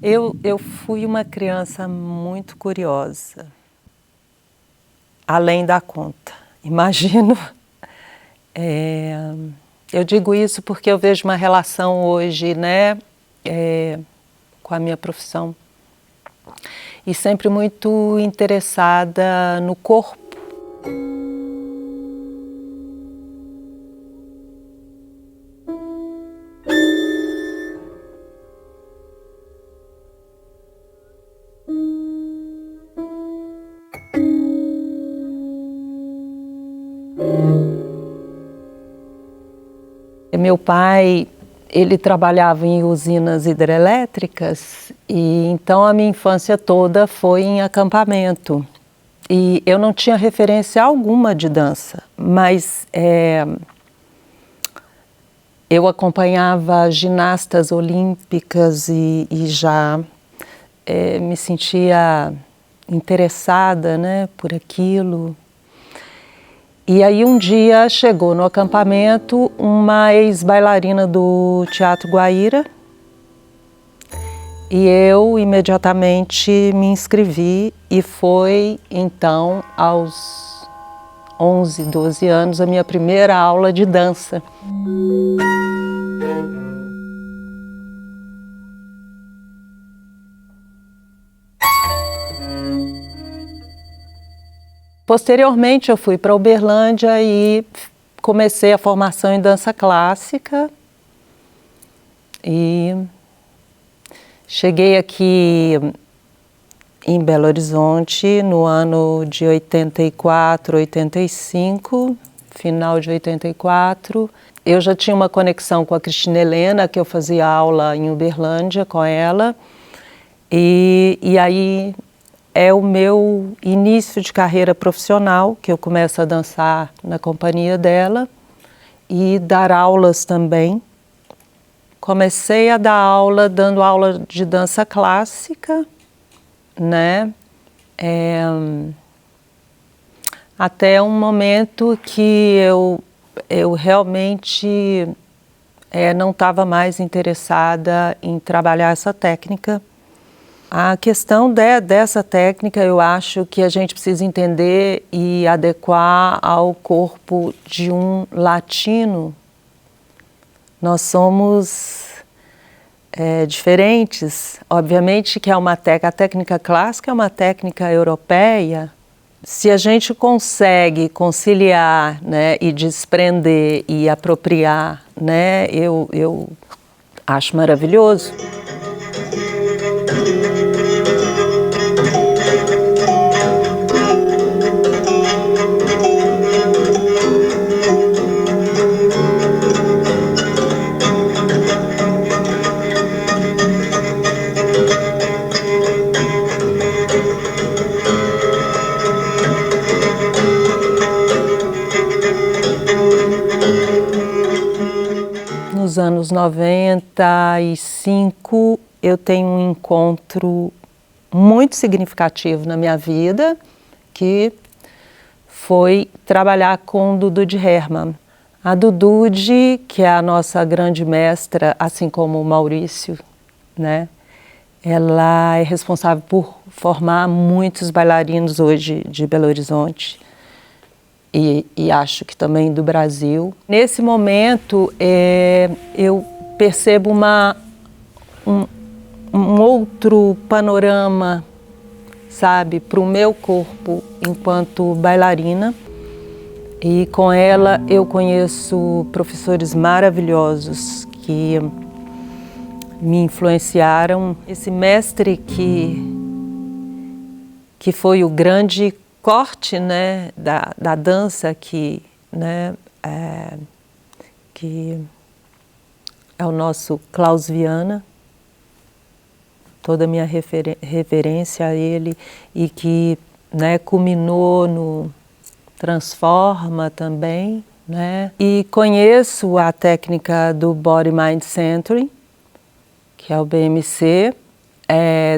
Eu fui uma criança muito curiosa, além da conta, imagino. Eu digo isso porque eu vejo uma relação hoje, né, com a minha profissão, e sempre muito interessada no corpo. Meu pai, ele trabalhava em usinas hidrelétricas e então a minha infância toda foi em acampamento. E eu não tinha referência alguma de dança, mas eu acompanhava ginastas olímpicas e já me sentia interessada, né, por aquilo. E aí um dia chegou no acampamento uma ex-bailarina do Teatro Guaíra e eu imediatamente me inscrevi e foi então aos 11, 12 anos a minha primeira aula de dança. Posteriormente eu fui para Uberlândia e comecei a formação em dança clássica e cheguei aqui em Belo Horizonte no ano de 84, 85, final de 84. Eu já tinha uma conexão com a Cristina Helena, que eu fazia aula em Uberlândia com ela, e aí é o meu início de carreira profissional, que eu começo a dançar na companhia dela e dar aulas também. Comecei a dar aula, dando aula de dança clássica, né? Até um momento que eu realmente não estava mais interessada em trabalhar essa técnica. A questão dessa técnica, eu acho que a gente precisa entender e adequar ao corpo de um latino. Nós somos diferentes. Obviamente que a técnica clássica é uma técnica europeia. Se a gente consegue conciliar, né, e desprender e apropriar, né, eu acho maravilhoso. Nos anos 95, eu tenho um encontro muito significativo na minha vida, que foi trabalhar com Dudude Hermann. A Dudude, que é a nossa grande mestra, assim como o Maurício, né? Ela é responsável por formar muitos bailarinos hoje de Belo Horizonte. E acho que também do Brasil. Nesse momento, eu percebo um outro panorama, sabe, para o meu corpo enquanto bailarina. E com ela eu conheço professores maravilhosos que me influenciaram. Esse mestre que foi o grande corte, né, da dança que é o nosso Klaus Viana, toda a minha reverência a ele, e que, né, culminou no Transforma também, né? E conheço a técnica do Body Mind Centering, que é o BMC,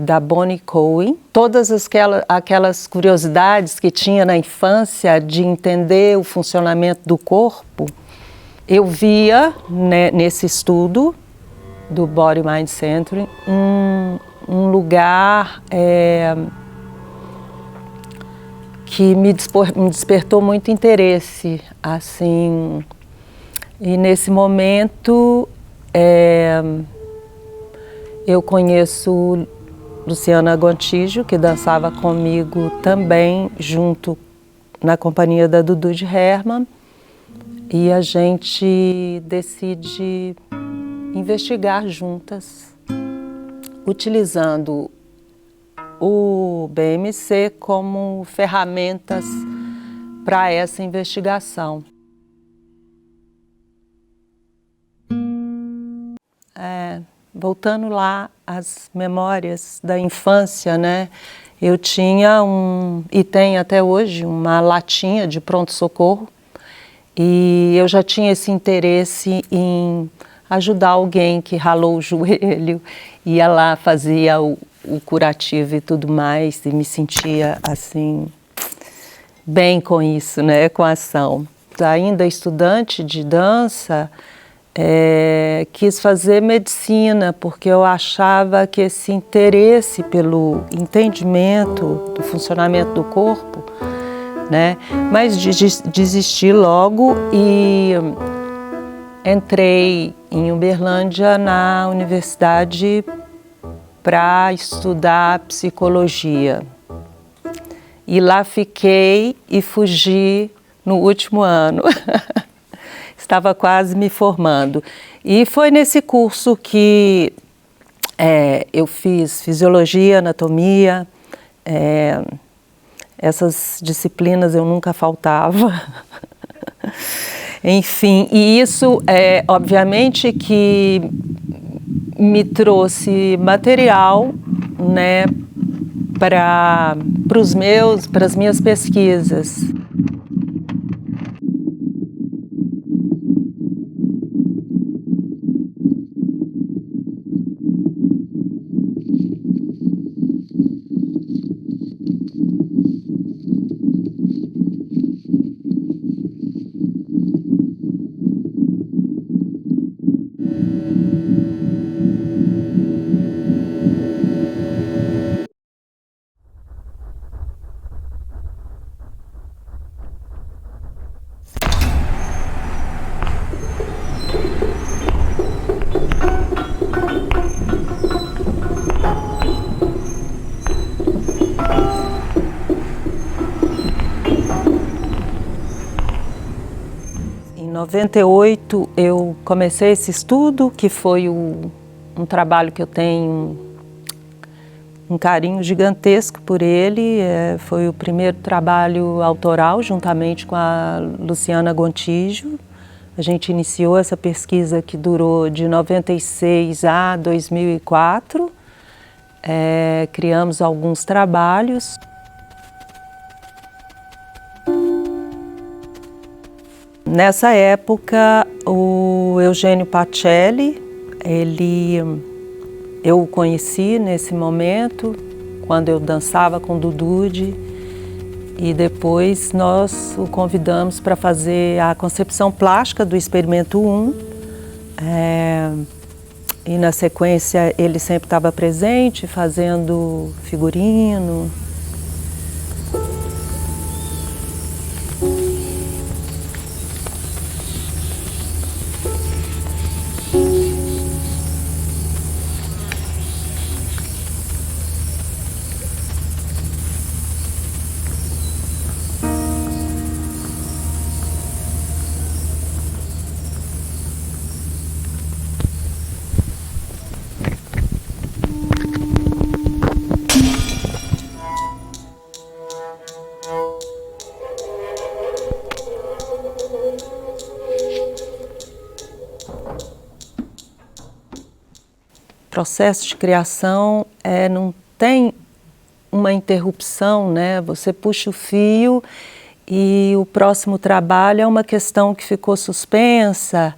da Bonnie Cohen. Todas aquelas curiosidades que tinha na infância de entender o funcionamento do corpo, eu via, né, nesse estudo do Body Mind Centering um lugar que me despertou muito interesse, assim, e nesse momento eu conheço Luciana Gontijo, que dançava comigo também, junto na companhia da Dudu de Hermann, e a gente decide investigar juntas, utilizando o BMC como ferramentas para essa investigação. Voltando lá às memórias da infância, né? Eu tinha e tenho até hoje, uma latinha de pronto-socorro, e eu já tinha esse interesse em ajudar alguém que ralou o joelho, ia lá, fazia o curativo e tudo mais, e me sentia assim, bem com isso, né? Com a ação. Ainda estudante de dança, quis fazer medicina, porque eu achava que esse interesse pelo entendimento do funcionamento do corpo, né? Mas desisti logo e entrei em Uberlândia na universidade para estudar psicologia. E lá fiquei e fugi no último ano. Estava quase me formando. E foi nesse curso que eu fiz fisiologia, anatomia, essas disciplinas eu nunca faltava. Enfim, e isso, obviamente, que me trouxe material, né, para as minhas pesquisas. Em 98 eu comecei esse estudo, que foi um trabalho que eu tenho um carinho gigantesco por ele. Foi o primeiro trabalho autoral, juntamente com a Luciana Gontijo. A gente iniciou essa pesquisa que durou de 96 a 2004. Criamos alguns trabalhos. Nessa época, o Eugênio Pacelli, eu o conheci nesse momento, quando eu dançava com Dudude, e depois nós o convidamos para fazer a concepção plástica do Experimento 1. E na sequência ele sempre estava presente, fazendo figurino. O processo de criação não tem uma interrupção, né? Você puxa o fio e o próximo trabalho é uma questão que ficou suspensa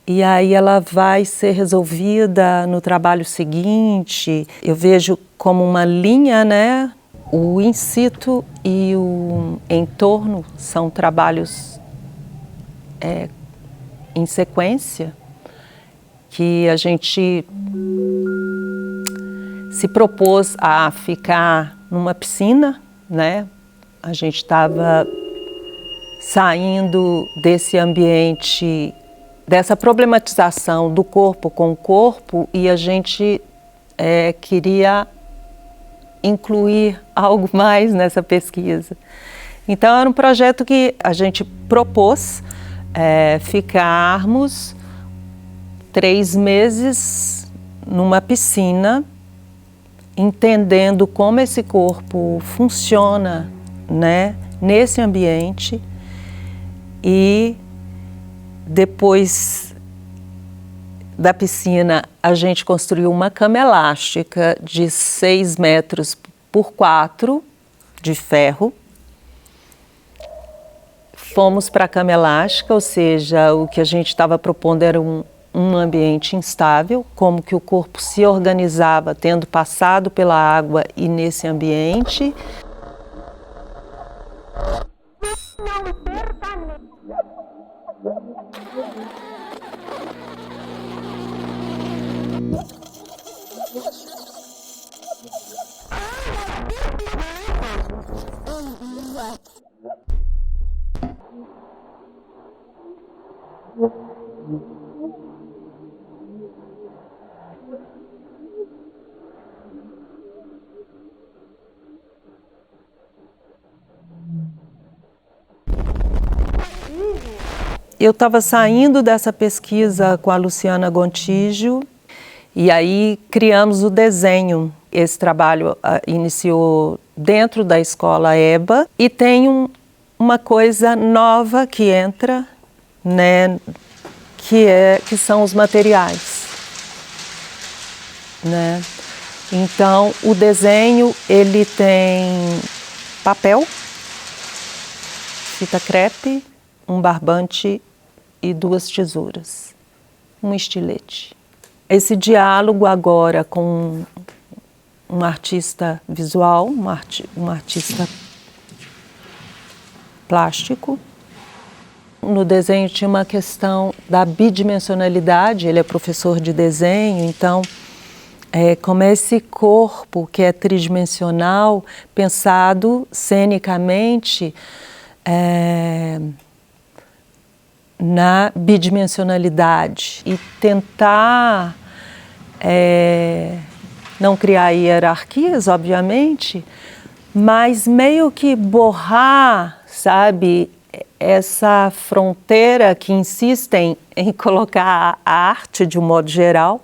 e aí ela vai ser resolvida no trabalho seguinte. Eu vejo como uma linha, né? O in situ e o entorno são trabalhos em sequência, que a gente se propôs a ficar numa piscina, né? A gente estava saindo desse ambiente, dessa problematização do corpo com o corpo, e a gente queria incluir algo mais nessa pesquisa. Então era um projeto que a gente propôs ficarmos 3 meses numa piscina, entendendo como esse corpo funciona, né, nesse ambiente, e depois da piscina a gente construiu uma cama elástica de 6 metros por 4 de ferro. Fomos para a cama elástica, ou seja, o que a gente estava propondo era um ambiente instável, como que o corpo se organizava tendo passado pela água e nesse ambiente. Eu estava saindo dessa pesquisa com a Luciana Gontijo e aí criamos o desenho. Esse trabalho iniciou dentro da escola EBA e tem uma coisa nova que entra, né, que são os materiais, né? Então o desenho ele tem papel, fita crepe, um barbante e 2 tesouras, um estilete. Esse diálogo agora com um artista visual, um artista plástico. No desenho tinha uma questão da bidimensionalidade, ele é professor de desenho, então como esse corpo que é tridimensional, pensado cenicamente, na bidimensionalidade e tentar não criar hierarquias, obviamente, mas meio que borrar, sabe, essa fronteira que insistem em colocar a arte de um modo geral.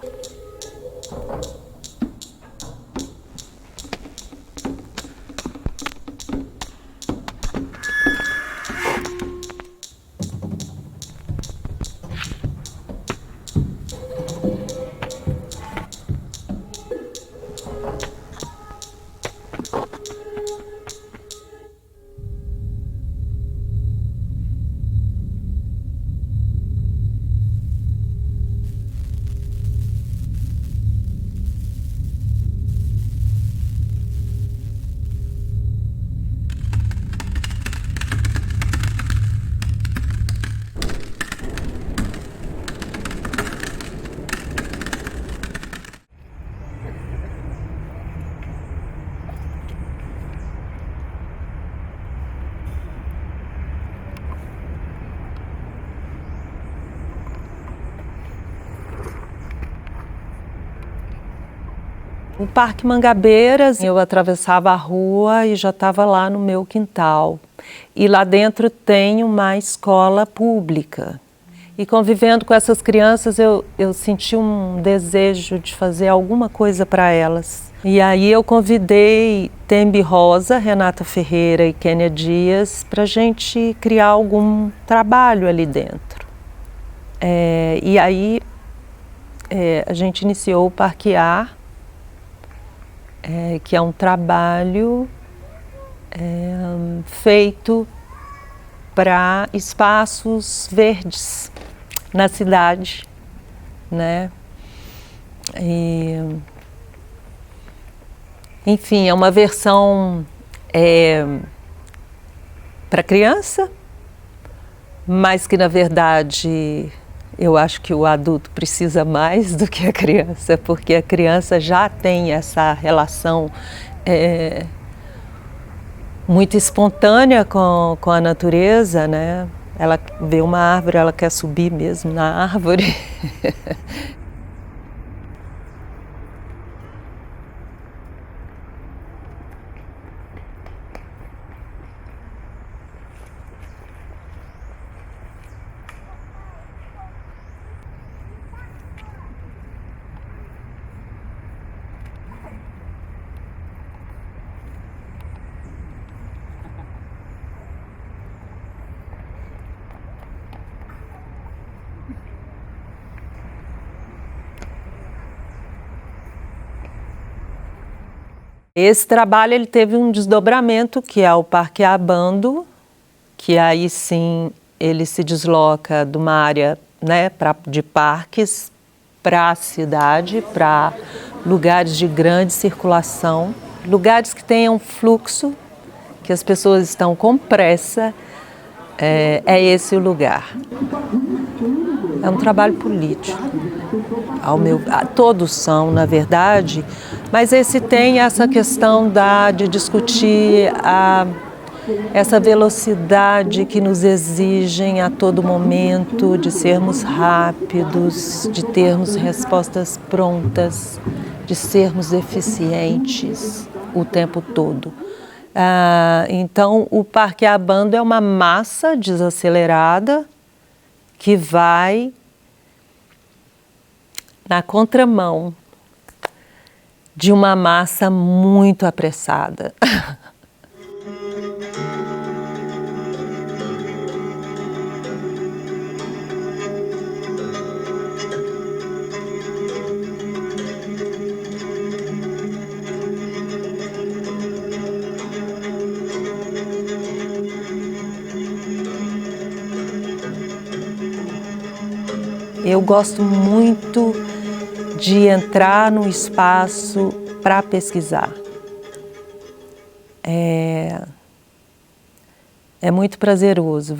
O Parque Mangabeiras, eu atravessava a rua e já estava lá no meu quintal. E lá dentro tem uma escola pública. E convivendo com essas crianças, eu senti um desejo de fazer alguma coisa para elas. E aí eu convidei Tembi Rosa, Renata Ferreira e Kênia Dias para a gente criar algum trabalho ali dentro. E aí a gente iniciou o Parquear, que é um trabalho feito para espaços verdes na cidade, né? Enfim, é uma versão para criança, mas que na verdade Eu acho que o adulto precisa mais do que a criança, porque a criança já tem essa relação muito espontânea com a natureza, né? Ela vê uma árvore, ela quer subir mesmo na árvore. Esse trabalho ele teve um desdobramento, que é o Parque Abando, que aí sim ele se desloca de uma área, né, de parques para a cidade, para lugares de grande circulação, lugares que tenham fluxo, que as pessoas estão com pressa, é esse o lugar. É um trabalho político. Todos são, na verdade, mas esse tem essa questão de discutir essa velocidade que nos exigem a todo momento, de sermos rápidos, de termos respostas prontas, de sermos eficientes o tempo todo. Então, o Parque Abando é uma massa desacelerada que vai na contramão de uma massa muito apressada. Eu gosto muito de entrar no espaço para pesquisar. É muito prazeroso.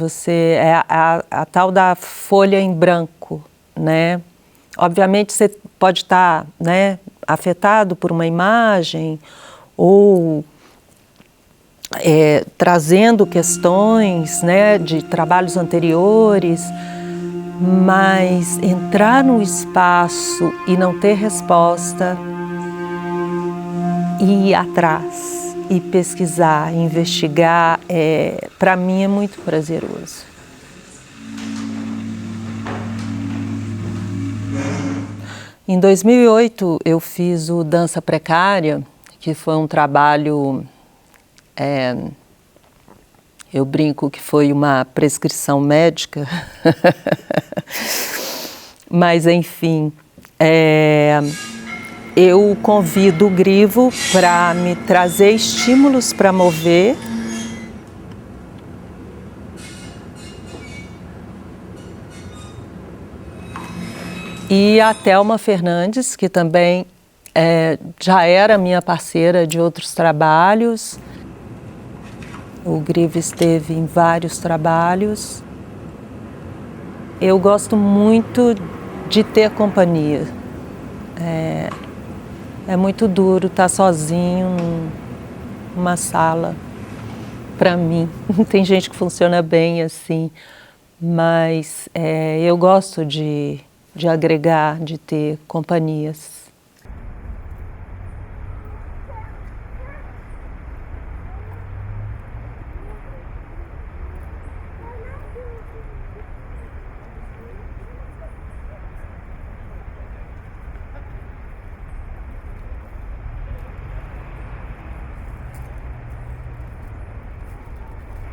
A tal da folha em branco, né? Obviamente você pode estar, né, afetado por uma imagem ou trazendo questões, né, de trabalhos anteriores. Mas entrar no espaço e não ter resposta, e ir atrás, e pesquisar, investigar, para mim é muito prazeroso. Em 2008 eu fiz o Dança Precária, que foi um trabalho, eu brinco que foi uma prescrição médica, mas enfim, eu convido o Grivo para me trazer estímulos para mover. E a Thelma Fernandes, que também já era minha parceira de outros trabalhos. O Grivo esteve em vários trabalhos. Eu gosto muito de ter companhia. É muito duro estar sozinho numa sala, para mim. Tem gente que funciona bem assim, mas eu gosto de agregar, de ter companhias.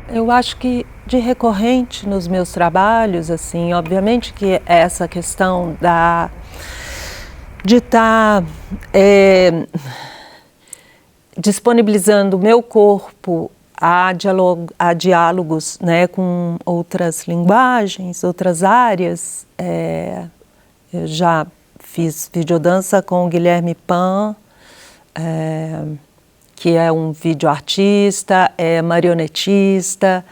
Eu acho que de recorrente nos meus trabalhos, assim, obviamente que essa questão de estar disponibilizando o meu corpo a diálogos, né, com outras linguagens, outras áreas. Eu já fiz videodança com o Guilherme Pan, que é um videoartista, marionetista,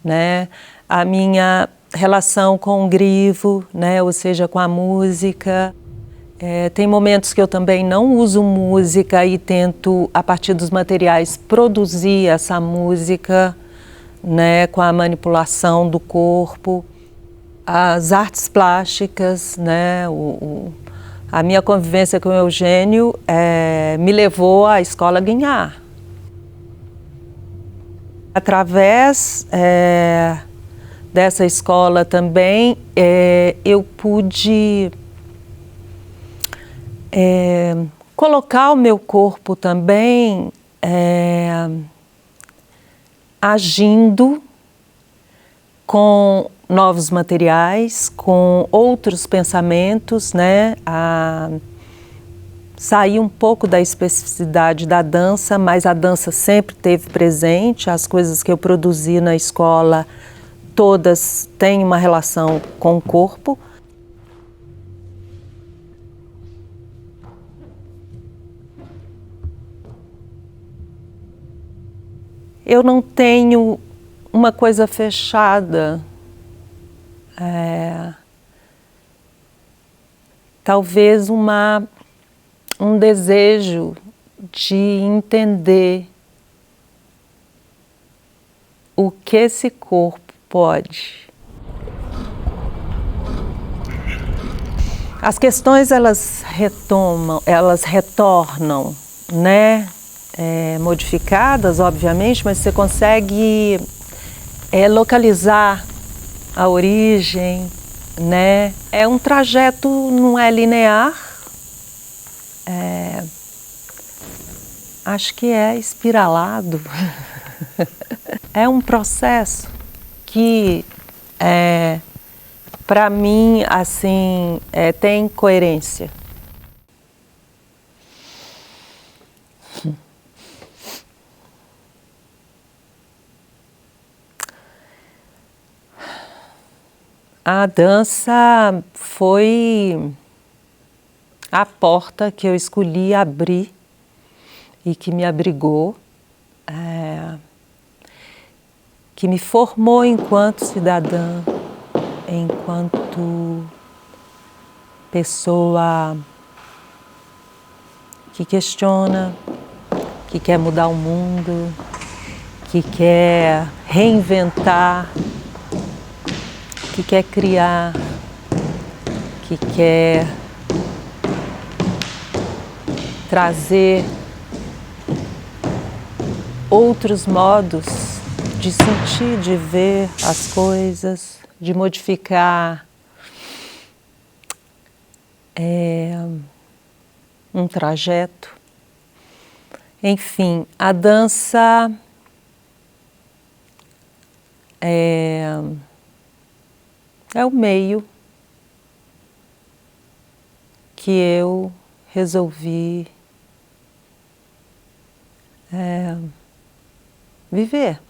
né? A minha relação com o grivo, né? Ou seja, com a música. Tem momentos que eu também não uso música e tento, a partir dos materiais, produzir essa música, né? Com a manipulação do corpo. As artes plásticas, né? A minha convivência com o Eugênio me levou à Escola Guignard. Através dessa escola também, eu pude colocar o meu corpo também agindo com novos materiais, com outros pensamentos, né? Sair um pouco da especificidade da dança, mas a dança sempre esteve presente. As coisas que eu produzi na escola, todas têm uma relação com o corpo. Eu não tenho uma coisa fechada. Talvez um desejo de entender o que esse corpo pode. As questões elas retornam, né? Modificadas, obviamente, mas você consegue localizar a origem, né? É um trajeto, não é linear, acho que é espiralado. É um processo que, para mim, assim, tem coerência. A dança foi a porta que eu escolhi abrir e que me abrigou, que me formou enquanto cidadã, enquanto pessoa que questiona, que quer mudar o mundo, que quer reinventar, que quer criar, que quer trazer outros modos de sentir, de ver as coisas, de modificar um trajeto. Enfim, a dança é o meio que eu resolvi viver.